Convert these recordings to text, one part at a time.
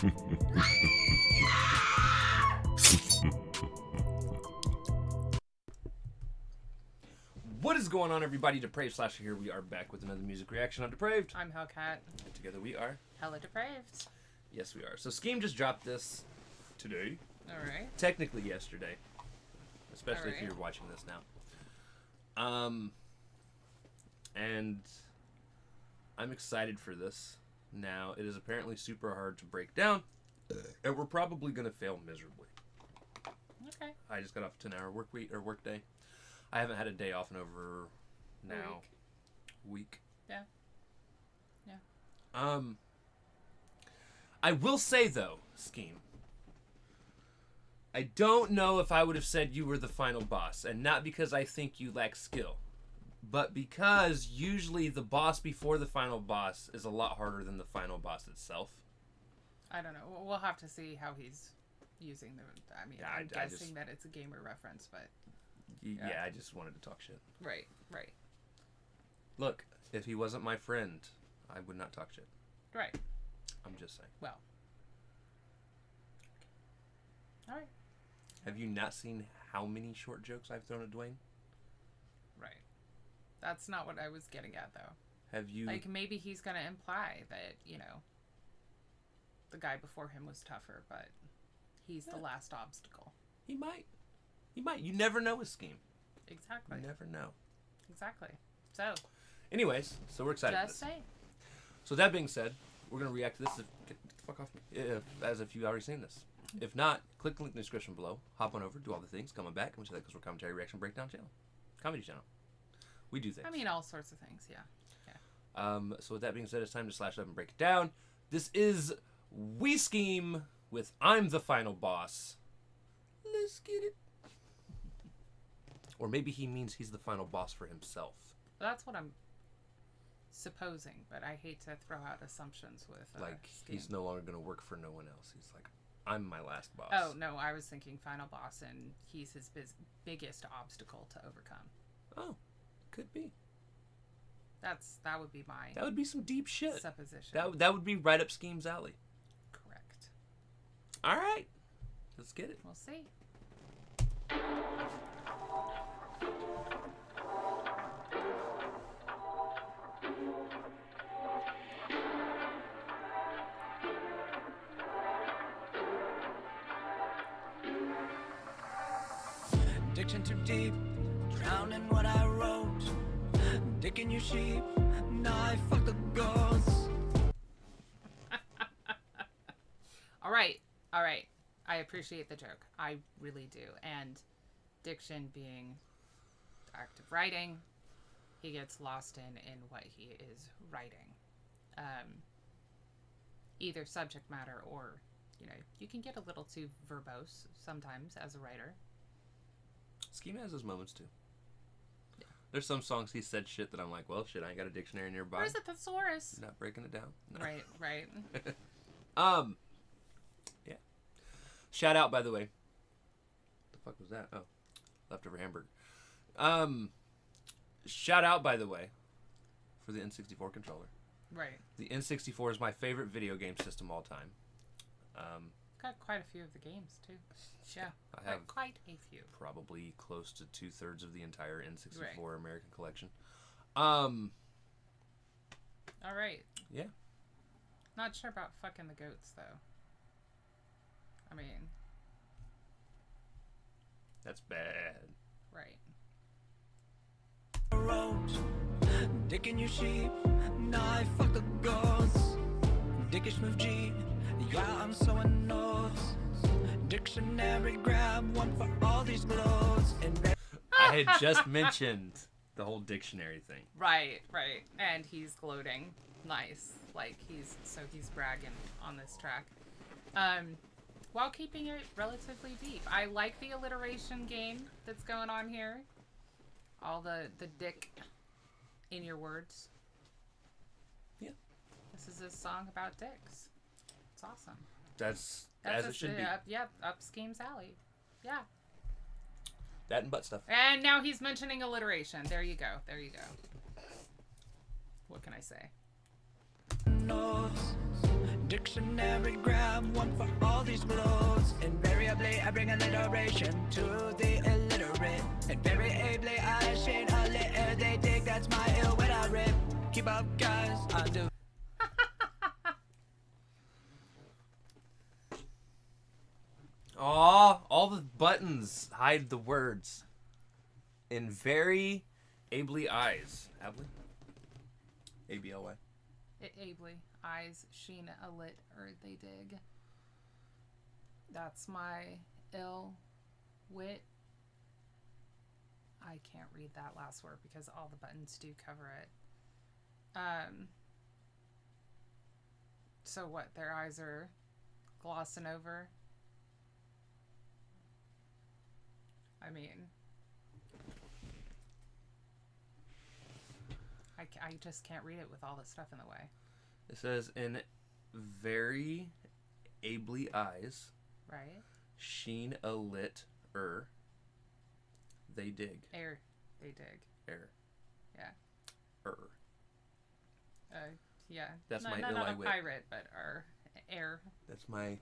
What is going on, everybody? Depraved Slasher here. We are back with another music reaction on Depraved. I'm Hellcat. And together we are HellaDepraved. Yes, we are. So Skeem just dropped this today. All right. Technically yesterday, especially if you're watching this now. And I'm excited for this. Now, it is apparently super hard to break down, and we're probably going to fail miserably. Okay. I just got off a 10-hour work day. I haven't had a day off in over now week. Yeah. Yeah. I will say though, Skeem, I don't know if I would have said you were the final boss, and not because I think you lack skill, but because usually the boss before the final boss is a lot harder than the final boss itself. I don't know. We'll have to see how he's using the. I mean, I'm guessing that it's a gamer reference, but. Yeah, I just wanted to talk shit. Right. Look, if he wasn't my friend, I would not talk shit. Right. I'm just saying. Well. All right. Have you not seen how many short jokes I've thrown at Dwayne? Right. That's not what I was getting at, though. Have you... Like, maybe he's going to imply that, the guy before him was tougher, but he's the last obstacle. He might. You never know with Skeem. Exactly. You never know. Exactly. So. Anyways, so we're excited. Just say. So that being said, we're going to react to this. Get the fuck off me. As if you've already seen this. If not, click the link in the description below. Hop on over, do all the things, come on back, and we'll say that because we're a commentary reaction breakdown channel. Comedy channel. We do things. I mean, all sorts of things, yeah. So with that being said, it's time to slash it up and break it down. This is We Skeem with I'm the Final Boss. Let's get it. Or maybe he means he's the final boss for himself. That's what I'm supposing, but I hate to throw out assumptions with like Skeem. He's no longer going to work for no one else. He's like, I'm my last boss. Oh, no, I was thinking final boss, and he's his biggest obstacle to overcome. Oh, could be. That would be my... That would be some deep shit. Supposition. That would be right up Skeem's alley. Correct. All right. Let's get it. We'll see. Addiction too deep, drowning what I wrote. Dicking your sheep, now I fuck the ghosts. All right. I appreciate the joke. I really do. And diction being the act of writing, he gets lost in what he is writing. Either subject matter or, you can get a little too verbose sometimes as a writer. Skeem has his moments too. Yeah. There's some songs he said shit that I'm like, well, shit, I ain't got a dictionary nearby. Where's the thesaurus? Not breaking it down. No. Right. Yeah. Shout out, by the way. The fuck was that? Oh, leftover hamburger. Shout out, by the way, for the N64 controller. Right. The N64 is my favorite video game system all time. Got quite a few of the games too. Yeah, I have quite a few. Probably close to 2/3 of the entire N64 American collection. All right. Yeah. Not sure about fucking the goats though. I mean, that's bad. Right. Dicking your sheep, now I fuck the ghosts. Dickish move G, yeah, I'm so annoyed. Dictionary, grab one for all these blows. I had just mentioned the whole dictionary thing. Right. And he's gloating. Nice. Like he's bragging on this track. While keeping it relatively deep. I like the alliteration game that's going on here. All the dick in your words. Yeah. This is a song about dicks. It's awesome. That's as it should be. Up Skeem's alley. Yeah. That and butt stuff. And now he's mentioning alliteration. There you go. What can I say? Dictionary grab one for all these clothes. Invariably, I bring alliteration to the illiterate. Invariably, I shade a litter. They dig, that's my ill when I rip. Keep up, guys. I do. Aw, all the buttons hide the words. In very ably eyes. Ably? A-B-L-Y. Ably. Eyes, sheen, a lit, or they dig. That's my ill wit. I can't read that last word because all the buttons do cover it. So what? Their eyes are glossing over? I mean, I just can't read it with all this stuff in the way. It says, in very ably eyes, Right? sheen a lit they dig. Air. They dig. Air. Yeah. Yeah. That's my not ill a I wit. pirate, but air. That's my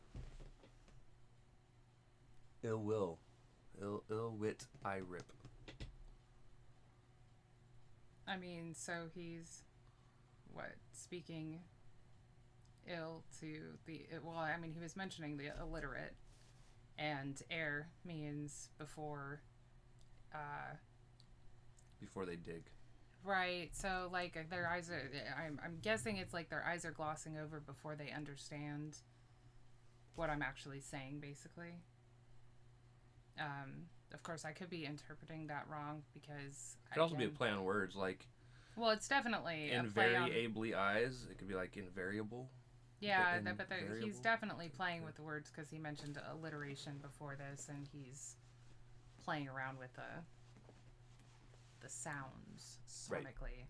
ill will. Ill wit I rip. I mean, so he's speaking ill to the, well, I mean, he was mentioning the illiterate, and air means before Before they dig. right, so like their eyes are, I'm guessing it's like their eyes are glossing over before they understand what I'm actually saying, basically. Of course, I could be interpreting that wrong because It could also be a play on words, like well, it's definitely in a play very on, ably eyes. It could be like invariable. yeah, but he's invariable? definitely playing with the words because he mentioned alliteration before this, and he's playing around with the sounds Right. sonically.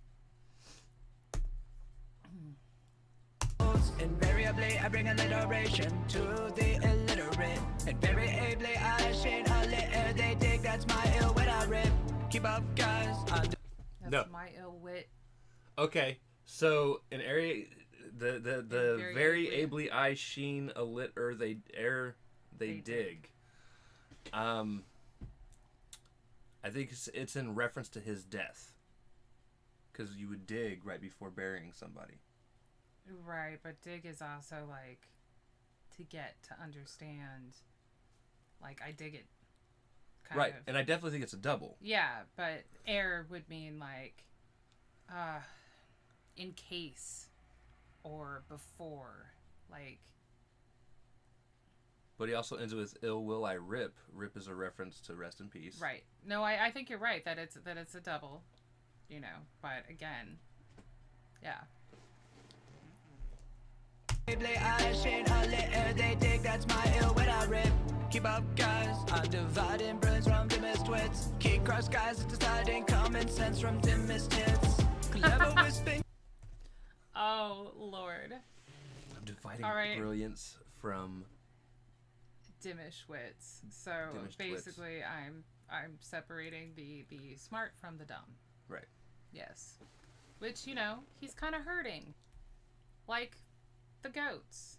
Invariably, I bring alliteration to the illiterate. Invariably, I shade a litter. They dig, that's my ill when I rip. Keep up, guys. I do. That's No. my ill wit. Okay, so an area, the Very very ably. ably eyes sheen a lit they They dig. I think it's in reference to his death, because you would dig right before burying somebody. Right, but dig is also like to get, to understand. Like, I dig it. Kind Right, of. and I definitely think it's a double. Yeah, but air would mean like, in case, or before, like. But he also ends it with ill will I rip. Rip is a reference to rest in peace. Right. No, I think you're right that it's a double, you know. But again, yeah. I shade a litter. They dig, that's my ill when I rip. Keep up, guys. I'm dividing brains from dimmest wits. Keep cross guys, deciding common sense from dimmest hits. Clever whispering. Oh Lord, I'm dividing All right. brilliance from dimmish wits. So Diminished basically, I'm separating the smart from the dumb. right. Yes, which, you know, he's kind of hurting, like the goats.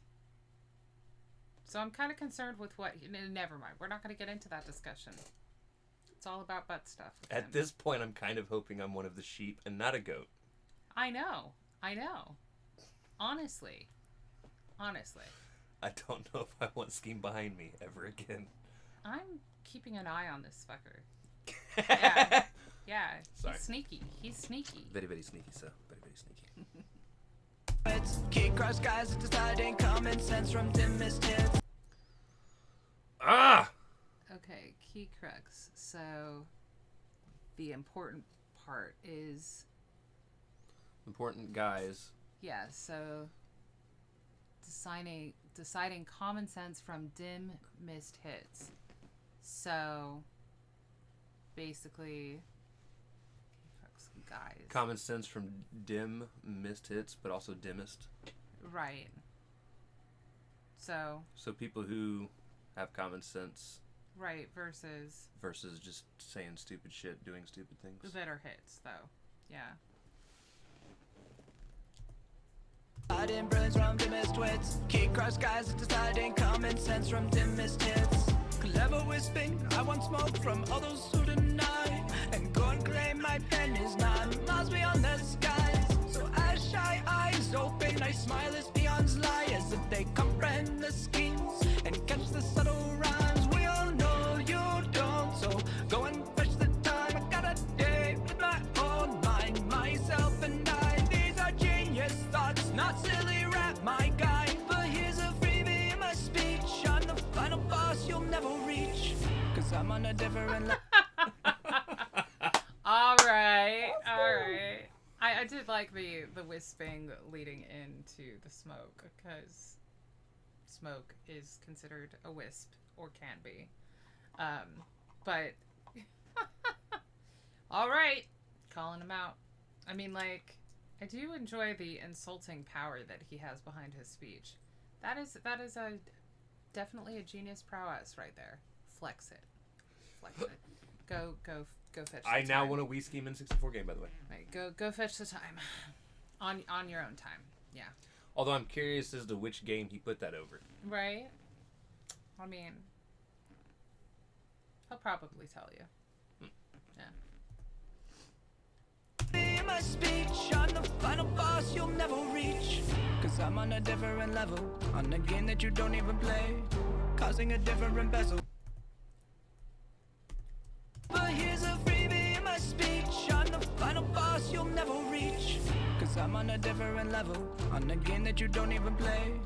So I'm kind of concerned with what. Never mind. We're not going to get into that discussion. It's all about butt stuff. with him. At this point, I'm kind of hoping I'm one of the sheep and not a goat. I know. Honestly. I don't know if I want Skeem behind me ever again. I'm keeping an eye on this fucker. Yeah. Yeah. Sorry. He's sneaky. Very, very sneaky, sir. Very, very sneaky. Keep cross guys, deciding common sense from dimmest hits. Ah! Okay, key crux. So the important part is, Important guys. yeah, so deciding common sense from dim missed hits. So basically, key crux guys. Common sense from dim, missed hits, but also dimmest. Right. So, So people who have common sense right, versus versus just saying stupid shit, doing stupid things. better hits, though. Yeah. Sudden brilliance from dimmest wits. Key crush guys are deciding common sense from dimmest hits. Clever whispering, I want smoke from all those who deny. And go and claim my pen is not miles beyond the skies. So as shy eyes open, I smile as peons lie, as if they comprehend the schemes and catch the subtle rhymes. We all know you don't, so go and fetch the time. I got a day with my own mind, myself and I. These are genius thoughts, not silly rap, my guy. But here's a freebie in my speech. I'm the final boss you'll never reach, 'cause I'm on a different level. All right. I did like the wisping leading into the smoke, because smoke is considered a wisp, or can be. But all right, calling him out. I mean, like, I do enjoy the insulting power that he has behind his speech. That is a definitely a genius prowess right there. Flex it. Go fetch the I now time. want a We Skeem in 64 game, by the way. Right, go fetch the time. On your own time. Yeah. Although I'm curious as to which game he put that over. Right? I mean, he'll probably tell you. Yeah. In my speech, I'm the final boss you'll never reach, 'cause I'm on a different level, on a game that you don't even play, causing a different bezel. But here's a freebie in my speech. I'm the final boss you'll never reach, 'cause I'm on a different level, on a game that you don't even play,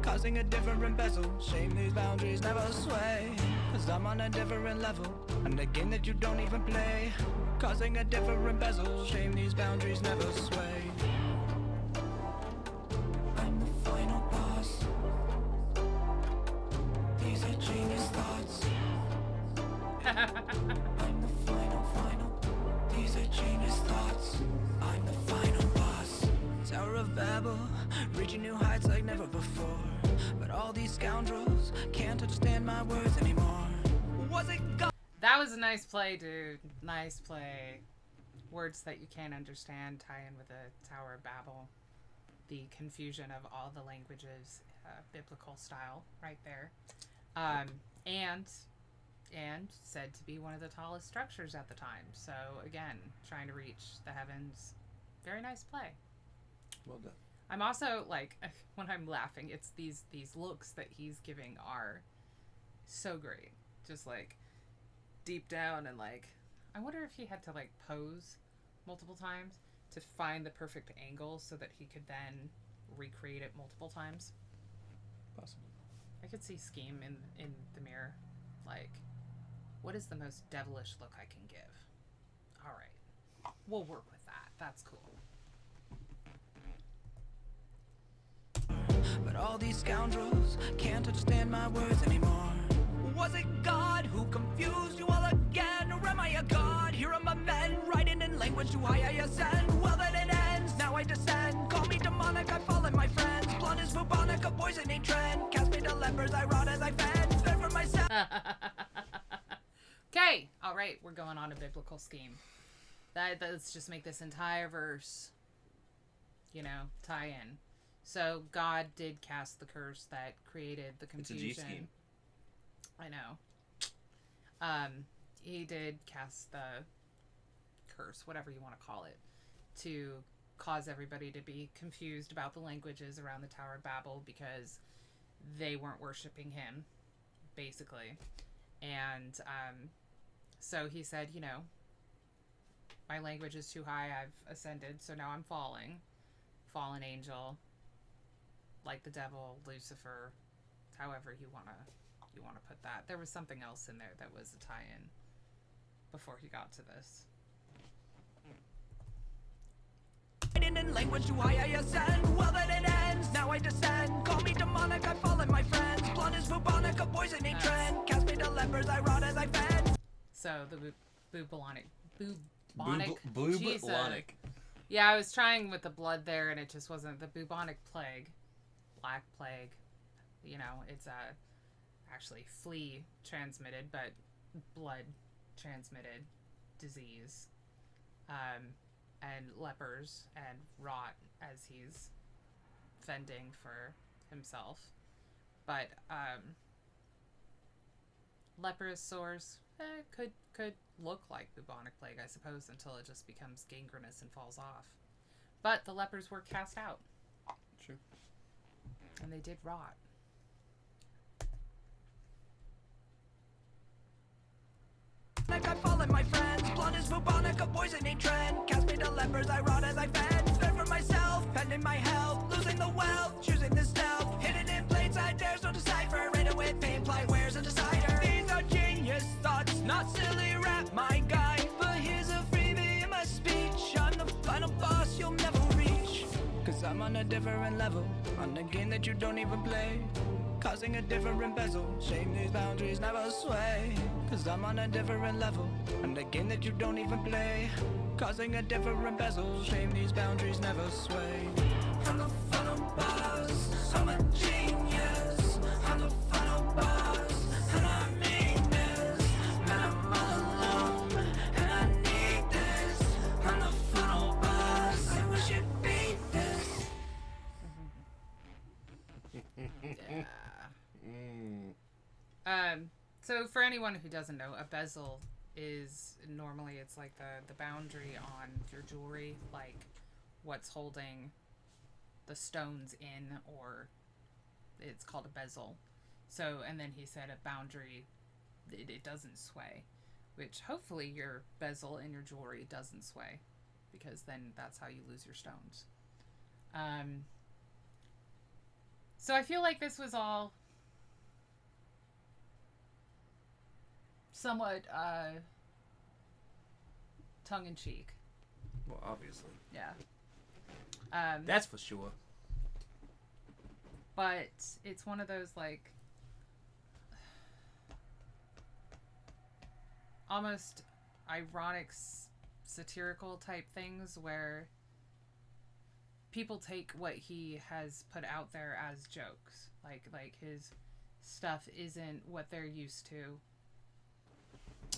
causing a different bezel. Shame these boundaries never sway, 'cause I'm on a different level, on a game that you don't even play, causing a different bezel. Shame these boundaries never sway. I'm the final boss. These are genius thoughts. I'm the final. These are genius thoughts. I'm the final boss. Tower of Babel, reaching new heights like never before. But all these scoundrels can't understand my words anymore. Was it God? That was a nice play, dude. Nice play. Words that you can't understand tie in with the Tower of Babel. The confusion of all the languages, biblical style, right there. And said to be one of the tallest structures at the time. So again, trying to reach the heavens. Very nice play. Well done. I'm also like, when I'm laughing, it's these looks that he's giving are so great. Just like deep down, and like, I wonder if he had to like pose multiple times to find the perfect angle so that he could then recreate it multiple times. Possible. I could see Skeem in the mirror, like, what is the most devilish look I can give? All right, we'll work with that. That's cool. But all these scoundrels can't understand my words anymore. Was it God who confused you all again? Or am I a god? Here are my men, writing in language too high I ascend. Well then it ends, now I descend. Call me demonic, I've fallen my friends. Blood is bubonic, a poisoning trend. Cast me to lepers, I rot as I fend. Fend for myself. Okay, all right, we're going on a biblical scheme. Let's just make this entire verse, tie in. So God did cast the curse that created the confusion. It's a G scheme. I know. He did cast the curse, whatever you want to call it, to cause everybody to be confused about the languages around the Tower of Babel because they weren't worshiping him, basically. And so he said, my language is too high, I've ascended, so now I'm falling. Fallen angel, like the devil, Lucifer, however you wanna put that. There was something else in there that was a tie-in before he got to this. In language too high I ascend. Well then it ends, now I descend. Call me demonic, I've fallen my friends. Blood is bubonic, a poisoning trend. Cast me to lepers, I rot as I fend. So the bubonic Bubonic. Yeah, I was trying with the blood there, and it just wasn't. The bubonic plague, black plague, it's actually flea transmitted, but blood transmitted disease, and lepers and rot as he's fending for himself. But leprous sores could look like bubonic plague, I suppose, until it just becomes gangrenous and falls off. But the lepers were cast out. True. And they did rot. I fallen, my friends. Blood is bubonic, a poisoning trend. Cast me to lepers, I rot as I fend. Fend for myself, pending my health. Losing the wealth, choosing the stealth. Hidden in plain sight, there's no decipher. Written with pain, ply, where's a decider? These are genius thoughts, not silly rap, my guy. But here's a freebie in my speech. I'm the final boss you'll never reach. Cause I'm on a different level, on a game that you don't even play. Causing a different bezel, shame these boundaries never sway. Cause I'm on a different level, on a game that you don't even play. Causing a different bezel, shame these boundaries never sway. I'm the final boss, I'm a genius. I'm the final boss, and I mean this. Man, I'm all alone, and I need this. I'm the final boss, I wish you'd beat this. Yeah. So for anyone who doesn't know, a bezel is normally it's like the boundary on your jewelry, like what's holding the stones in, or it's called a bezel. So, and then he said a boundary, it doesn't sway, which hopefully your bezel in your jewelry doesn't sway, because then that's how you lose your stones. So I feel like this was all somewhat tongue-in-cheek. Well, obviously. Yeah. That's for sure. But it's one of those, like, almost ironic, satirical type things where people take what he has put out there as jokes. Like his stuff isn't what they're used to.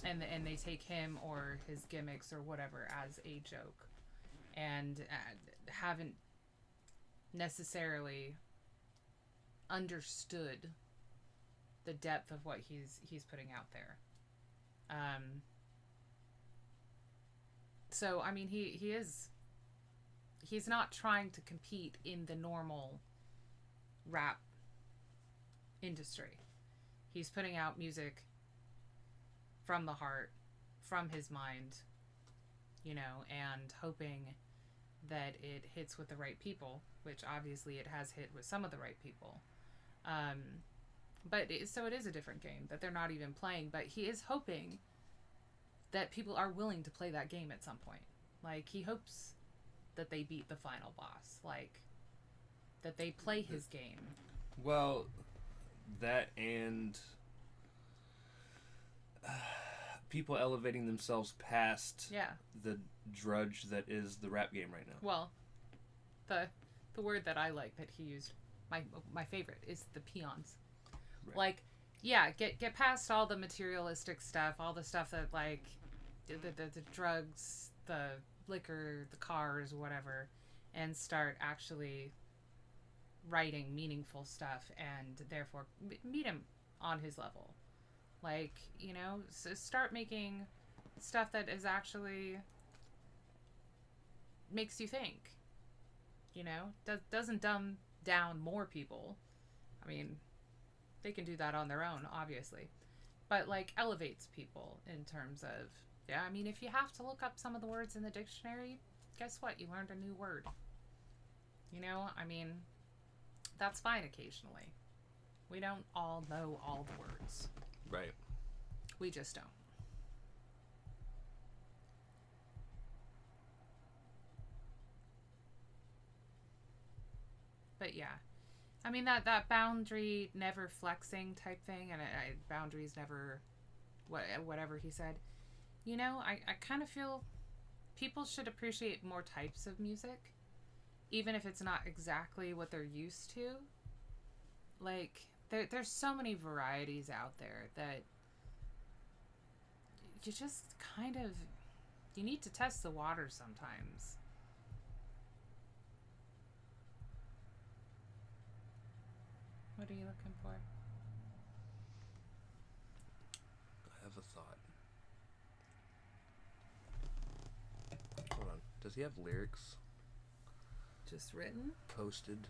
And they take him or his gimmicks or whatever as a joke, and haven't necessarily understood the depth of what he's putting out there. So I mean, he's not trying to compete in the normal rap industry. He's putting out music from the heart, from his mind, you know, and hoping that it hits with the right people, which obviously it has hit with some of the right people. So it is a different game that they're not even playing, but he is hoping that people are willing to play that game at some point. Like, he hopes that they beat the final boss, like, that they play his game. Well, that and people elevating themselves past the drudge that is the rap game right now. Well, the word that I like that he used, my favorite, is the peons. Right. Like, yeah, get past all the materialistic stuff, all the stuff that, like, the drugs, the liquor, the cars, whatever, and start actually writing meaningful stuff, and therefore meet him on his level. Like, you know, so start making stuff that is actually makes you think, you know, doesn't dumb down more people. I mean, they can do that on their own, obviously, but, like, elevates people in terms of, yeah, I mean, if you have to look up some of the words in the dictionary, guess what? You learned a new word. You know, I mean, that's fine occasionally. We don't all know all the words. Right. We just don't. But yeah, I mean, that boundary never flexing type thing, and boundaries never, whatever he said. You know, I kind of feel people should appreciate more types of music, even if it's not exactly what they're used to. Like, there's so many varieties out there that you just kind of, you need to test the water sometimes. What are you looking for? I have a thought. Hold on. Does he have lyrics Just written? posted?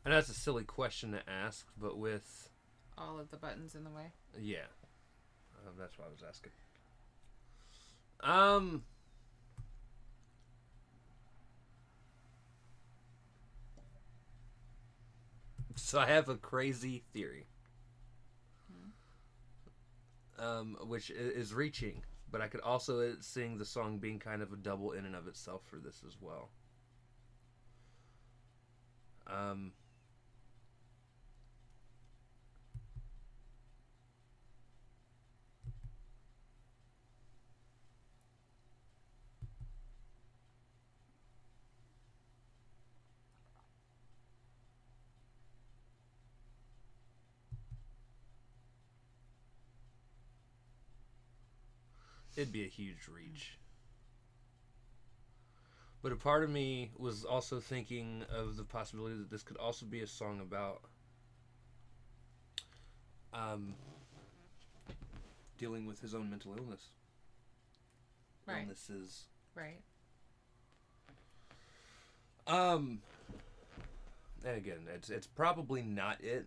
I know that's a silly question to ask, but with... All of the buttons in the way? Yeah. That's what I was asking. So I have a crazy theory. Which is reaching, but I could also sing the song being kind of a double in and of itself for this as well. It'd be a huge reach. But a part of me was also thinking of the possibility that this could also be a song about dealing with his own mental illness. Right. Illnesses. Right. And again, it's probably not it,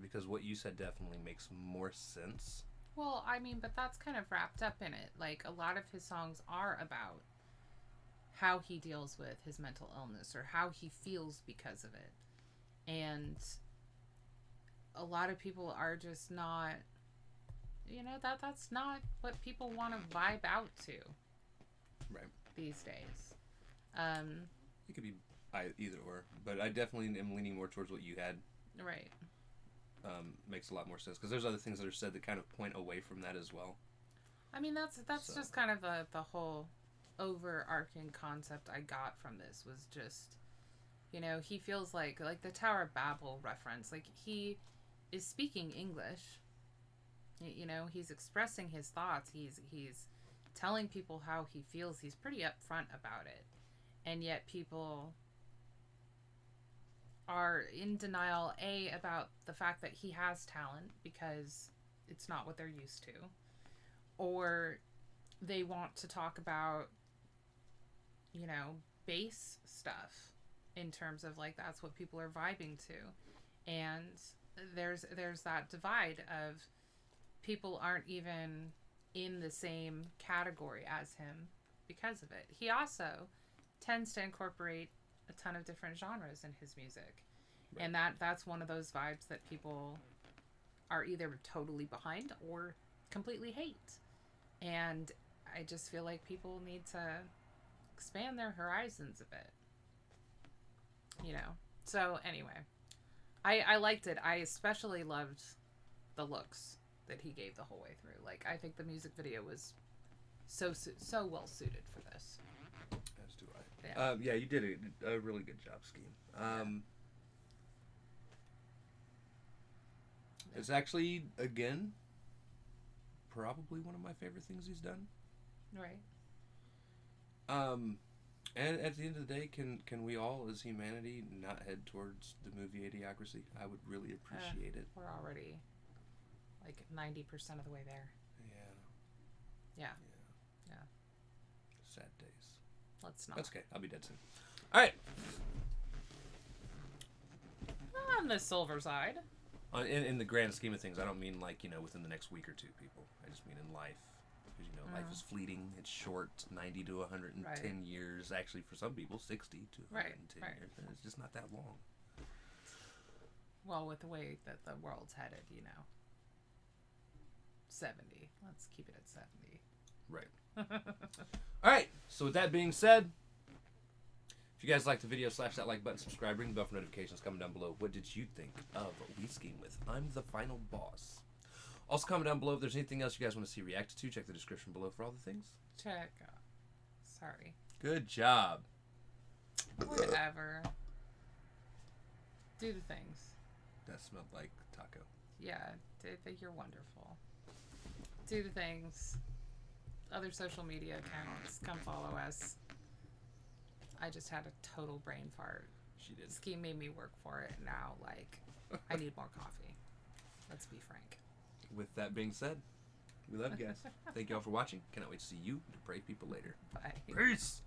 because what you said definitely makes more sense. Well, I mean, but that's kind of wrapped up in it. Like, a lot of his songs are about how he deals with his mental illness or how he feels because of it. And a lot of people are just not, that's not what people want to vibe out to. Right. These days. It could be either or, but I definitely am leaning more towards what you had. Right. Makes a lot more sense, because there's other things that are said that kind of point away from that as well. I mean, that's just kind of the whole overarching concept I got from this was just, he feels like the Tower of Babel reference, like he is speaking English, he's expressing his thoughts, he's telling people how he feels, he's pretty upfront about it, and yet people are in denial about the fact that he has talent because it's not what they're used to, or they want to talk about bass stuff in terms of like that's what people are vibing to, and there's that divide of people aren't even in the same category as him because of it. He also tends to incorporate a ton of different genres in his music. Right. And that's one of those vibes that people are either totally behind or completely hate. And I just feel like people need to expand their horizons a bit. So anyway, I liked it. I especially loved the looks that he gave the whole way through. Like, I think the music video was so well suited for this. As do I. Yeah, you did a really good job, Skeem. It's actually, again, probably one of my favorite things he's done. Right. And at the end of the day, can we all, as humanity, not head towards the movie Idiocracy? I would really appreciate it. We're already like 90% of the way there. Yeah. Sad days. Let's not. That's okay. I'll be dead soon. All right. On the silver side. In the grand scheme of things, I don't mean like, within the next week or two, people. I just mean in life. Because, life is fleeting. It's short. 90 to 110 years. Actually, for some people, 60 to 110 years. And it's just not that long. Well, with the way that the world's headed, 70. Let's keep it at 70. Right. All right. So with that being said, if you guys like the video, slash that like button, subscribe, ring the bell for notifications, comment down below. What did you think of We Skeem with I'm the Final Boss? Also comment down below if there's anything else you guys want to see reacted to. Check the description below for all the things. Check. Sorry. Good job. Whatever. Do the things. That smelled like taco. Yeah, you're wonderful. Do the things. Other social media accounts, come follow us. I just had a total brain fart. She did. Skeem made me work for it. Now, like, I need more coffee. Let's be frank. With that being said, we love you guys. Thank you all for watching. Cannot wait to see you, depraved people, later. Bye. Peace.